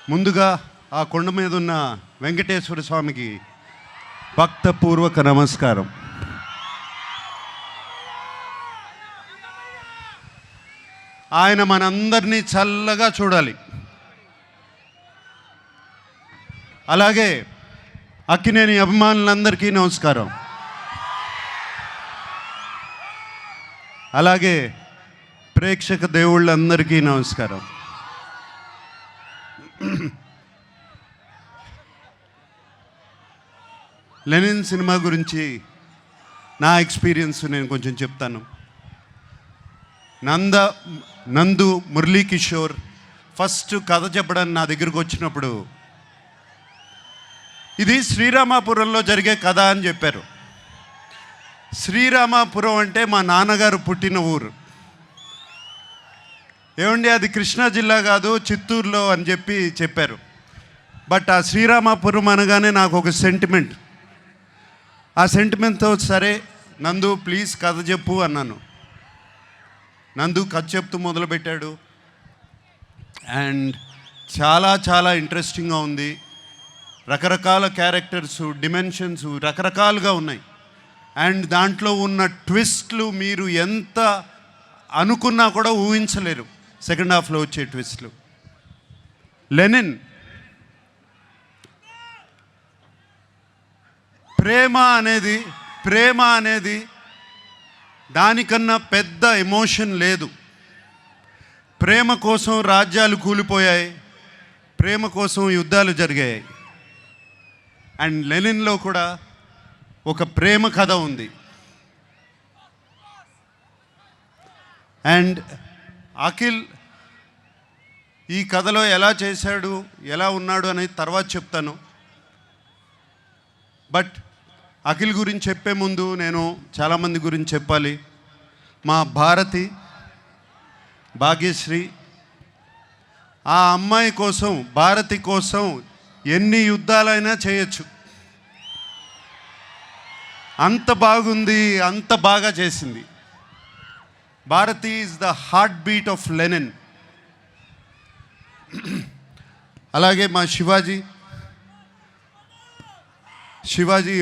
ముందుగా ఆ కొండ మీద ఉన్న వెంకటేశ్వర స్వామికి భక్తపూర్వక నమస్కారం. ఆయన మనందరినీ చల్లగా చూడాలి. అలాగే అక్కినేని అభిమానులందరికీ నమస్కారం. అలాగే ప్రేక్షక దేవుళ్ళందరికీ నమస్కారం. లెనిన్ సినిమా గురించి నా ఎక్స్పీరియన్స్ నేను కొంచెం చెప్తాను. నందు మురళీకిషోర్ ఫస్ట్ కథ చెప్పడానికి నా దగ్గరకు వచ్చినప్పుడు ఇది శ్రీరామాపురంలో జరిగే కథ అని చెప్పారు. శ్రీరామాపురం అంటే మా నాన్నగారు పుట్టిన ఊరు. ఏమండి అది కృష్ణా జిల్లా కాదు, చిత్తూరులో అని చెప్పారు. బట్ ఆ శ్రీరామాపురం అనగానే నాకు ఒక సెంటిమెంట్. ఆ సెంటిమెంట్తో సరే నందు ప్లీజ్ కథ చెప్పు అన్నాను. నందు కథ చెప్తూ మొదలుపెట్టాడు. అండ్ చాలా చాలా ఇంట్రెస్టింగ్గా ఉంది. రకరకాల క్యారెక్టర్స్, డిమెన్షన్స్ రకరకాలుగా ఉన్నాయి. అండ్ దాంట్లో ఉన్న ట్విస్ట్లు మీరు ఎంత అనుకున్నా కూడా ఊహించలేరు. సెకండ్ హాఫ్లో వచ్చే ట్విస్ట్లు. లెనిన్ ప్రేమ అనేది దానికన్నా పెద్ద ఎమోషన్ లేదు. ప్రేమ కోసం రాజ్యాలు కూలిపోయాయి, ప్రేమ కోసం యుద్ధాలు జరిగాయి. అండ్ లెనిన్లో కూడా ఒక ప్రేమ కథ ఉంది. అండ్ అఖిల్ ఈ కథలో ఎలా చేశాడు, ఎలా ఉన్నాడు అనేది తర్వాత చెప్తాను. బట్ అఖిల్ గురించి చెప్పే ముందు నేను చాలామంది గురించి చెప్పాలి. మా భాగ్యశ్రీ, ఆ అమ్మాయి కోసం, భారతి కోసం ఎన్ని యుద్ధాలైనా చేయొచ్చు. అంత బాగుంది, అంత బాగా చేసింది. Bharati is the heartbeat of Lenin. అలాగే మా శివాజీ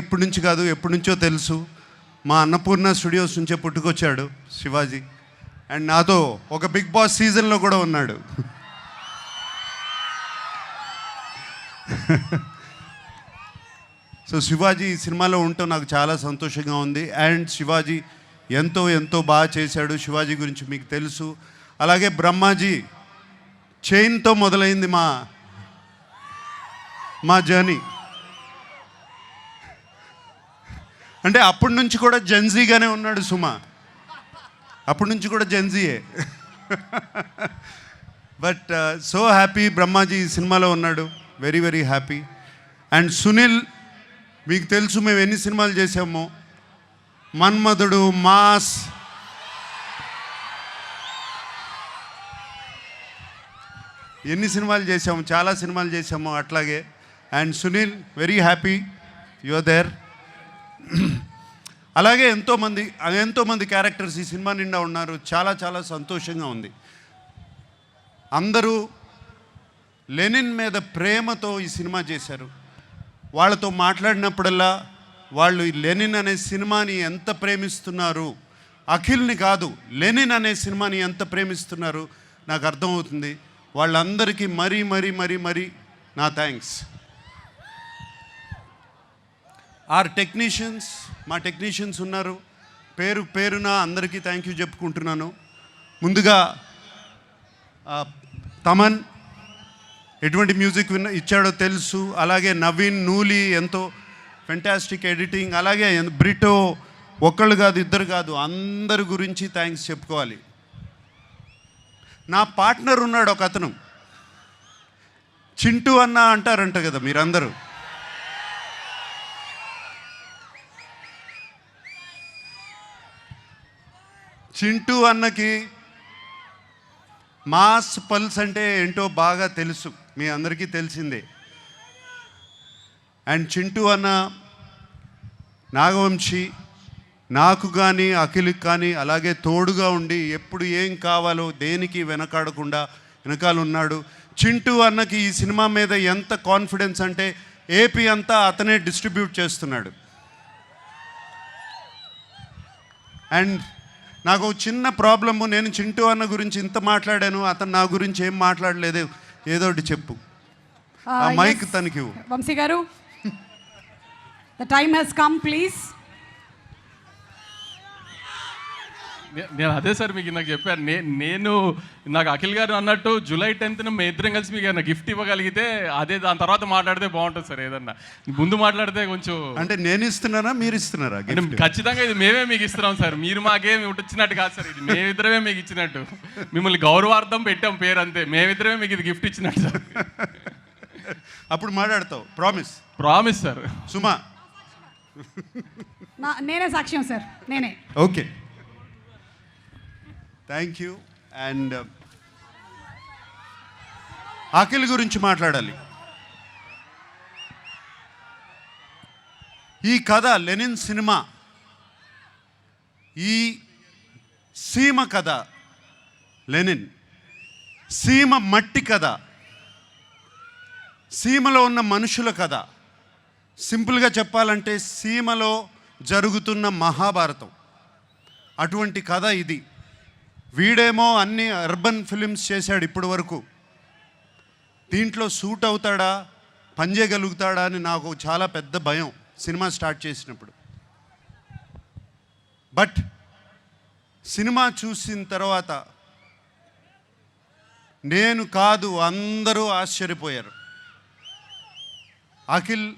ఎప్పటి నుంచి కాదు, ఎప్పటి నుంచో తెలుసు. మా అన్నపూర్ణ స్టూడియోస్ నుంచే పుట్టుకొచ్చాడు శివాజీ. అండ్ నాతో ఒక బిగ్ బాస్ సీజన్లో కూడా ఉన్నాడు. సో శివాజీ ఈ సినిమాలో ఉంటూ నాకు చాలా సంతోషంగా ఉంది. అండ్ శివాజీ ఎంతో ఎంతో బాగా చేశాడు. శివాజీ గురించి మీకు తెలుసు. అలాగే బ్రహ్మాజీ చైన్తో మొదలైంది మా జర్నీ. అంటే అప్పటి నుంచి కూడా జెన్జీగానే ఉన్నాడు సుమా, అప్పటి నుంచి కూడా జెన్జీయే. బట్ సో హ్యాపీ బ్రహ్మాజీ ఈ సినిమాలో ఉన్నాడు. Very very happy. And Sunil, మీకు తెలుసు మేము ఎన్ని సినిమాలు చేసామో. మన్మధుడు, మాస్, ఎన్ని సినిమాలు చేసాము, చాలా సినిమాలు చేసాము అట్లాగే. And Sunil, very happy you are there. అలాగే ఎంతోమంది క్యారెక్టర్స్ ఈ సినిమా నిండా ఉన్నారు. చాలా చాలా సంతోషంగా ఉంది. అందరూ లెనిన్ మీద ప్రేమతో ఈ సినిమా చేశారు. వాళ్ళతో మాట్లాడినప్పుడల్లా వాళ్ళు ఈ లెనిన్ అనే సినిమాని ఎంత ప్రేమిస్తున్నారు, అఖిల్ని కాదు లెనిన్ అనే సినిమాని ఎంత ప్రేమిస్తున్నారు నాకు అర్థమవుతుంది. వాళ్ళందరికీ మరీ మరీ మరీ మరీ నా థ్యాంక్స్. మా టెక్నీషియన్స్ ఉన్నారు. పేరున అందరికీ థ్యాంక్ యూ చెప్పుకుంటున్నాను. ముందుగా తమన్ ఎటువంటి మ్యూజిక్ ఇచ్చాడో తెలుసు. అలాగే నవీన్, నూలి ఎంతో ఫెంటాస్టిక్ ఎడిటింగ్. అలాగే బ్రిటో, ఒక్కళ్ళు కాదు, ఇద్దరు కాదు, అందరి గురించి థ్యాంక్స్ చెప్పుకోవాలి. నా పార్ట్నర్ ఉన్నాడు ఒక అతను, చింటూ అన్న అంటారంట కదా మీరందరూ. చింటూ అన్నకి మాస్ పల్స్ అంటే ఏంటో బాగా తెలుసు, మీ అందరికీ తెలిసిందే. అండ్ చింటూ అన్న, నాగవంశీ నాకు కానీ అఖిల్కి కానీ అలాగే తోడుగా ఉండి ఎప్పుడు ఏం కావాలో దేనికి వెనకాడకుండా వెనకాల ఉన్నాడు. చింటూ అన్నకి ఈ సినిమా మీద ఎంత కాన్ఫిడెన్స్ అంటే ఏపీ అంతా అతనే డిస్ట్రిబ్యూట్ చేస్తున్నాడు. అండ్ నాకు ఒక చిన్న ప్రాబ్లము, నేను చింటూ అన్న గురించి ఇంత మాట్లాడాను, అతను నా గురించి ఏం మాట్లాడలేదు, ఏదో ఒకటి చెప్పు. ఆ మైక్ తనకి వంశీ గారు, the time has come please. నేను అదే సార్ మీకు నాకు చెప్పాను, నేను నాకు అఖిల్ గారు అన్నట్టు జూలై 10th మేము ఇద్దరం కలిసి మీకు ఏదైనా గిఫ్ట్ ఇవ్వగలిగితే అదే, దాని తర్వాత మాట్లాడితే బాగుంటుంది సార్. ఏదన్నా ముందు మాట్లాడితే కొంచెం, అంటే నేను ఇస్తున్నారా మీరు ఇస్తున్నారా? ఖచ్చితంగా ఇది మేమే మీకు ఇస్తున్నాం సార్, మీరు మాకేమి ఇచ్చినట్టు కాదు సార్, ఇది మేమిద్దరమే మీకు ఇచ్చినట్టు, మిమ్మల్ని గౌరవార్థం పెట్టాం పేరు అంతే, మేమిద్దరమే మీకు ఇది గిఫ్ట్ ఇచ్చినట్టు సార్. అప్పుడు మాట్లాడతావు, ప్రామిస్? Promise sir. సుమా నేనే సాక్ష్యం సార్, నేనే. Okay, thank you. And Akhil గురించి మాట్లాడాలి. ఈ కథ లెనిన్ సినిమా, ఈ సీమ కథ లెనిన్, సీమ మట్టి కథ, సీమలో ఉన్న మనుషుల కథ. సింపుల్గా చెప్పాలంటే సీమలో జరుగుతున్న మహాభారతం, అటువంటి కథ ఇది. వీడేమో అన్ని అర్బన్ ఫిలిమ్స్ చేశాడు ఇప్పటి వరకు, దీంట్లో సూట్ అవుతాడా, పనిచేయగలుగుతాడా అని నాకు చాలా పెద్ద భయం సినిమా స్టార్ట్ చేసినప్పుడు. బట్ సినిమా చూసిన తర్వాత నేను కాదు అందరూ ఆశ్చర్యపోయారు. అఖిల్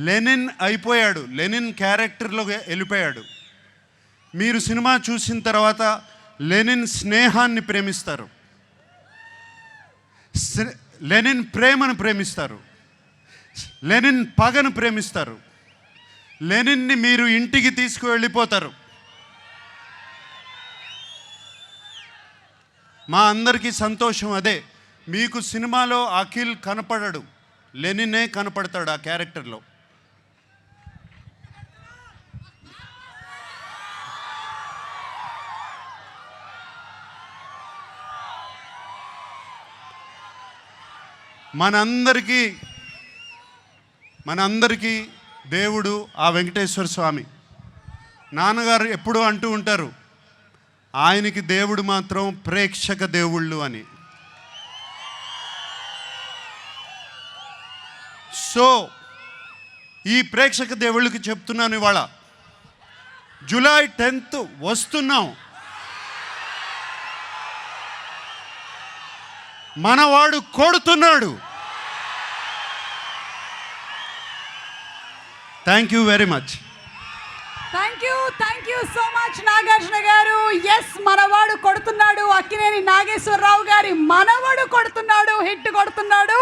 లెనిన్ అయిపోయాడు, లెనిన్ క్యారెక్టర్లో వెళ్ళిపోయాడు. మీరు సినిమా చూసిన తర్వాత లెనిన్ స్నేహాన్ని ప్రేమిస్తారు, లెనిన్ ప్రేమను ప్రేమిస్తారు, లెనిన్ పగను ప్రేమిస్తారు, లెనిన్ని మీరు ఇంటికి తీసుకువెళ్ళిపోతారు. మా అందరికీ సంతోషం అదే. మీకు సినిమాలో అఖిల్ కనపడడు, లెనినే కనపడతాడు ఆ క్యారెక్టర్లో. మనందరికీ దేవుడు ఆ వెంకటేశ్వర స్వామి. నాన్నగారు ఎప్పుడూ అంటూ ఉంటారు, ఆయనకి దేవుడు మాత్రం ప్రేక్షక దేవుళ్ళు అని. సో ఈ ప్రేక్షక దేవుళ్ళకి చెప్తున్నాను, ఇవాళ జూలై 10th వస్తున్నాం, మనవాడు కొడుతున్నాడు. Thank you very much. Thank you so much Nagarjuna గారు. ఎస్, మనవాడు కొడుతున్నాడు, అక్కినేని నాగేశ్వరరావు గారి మనవడు కొడుతున్నాడు, హిట్ కొడుతున్నాడు.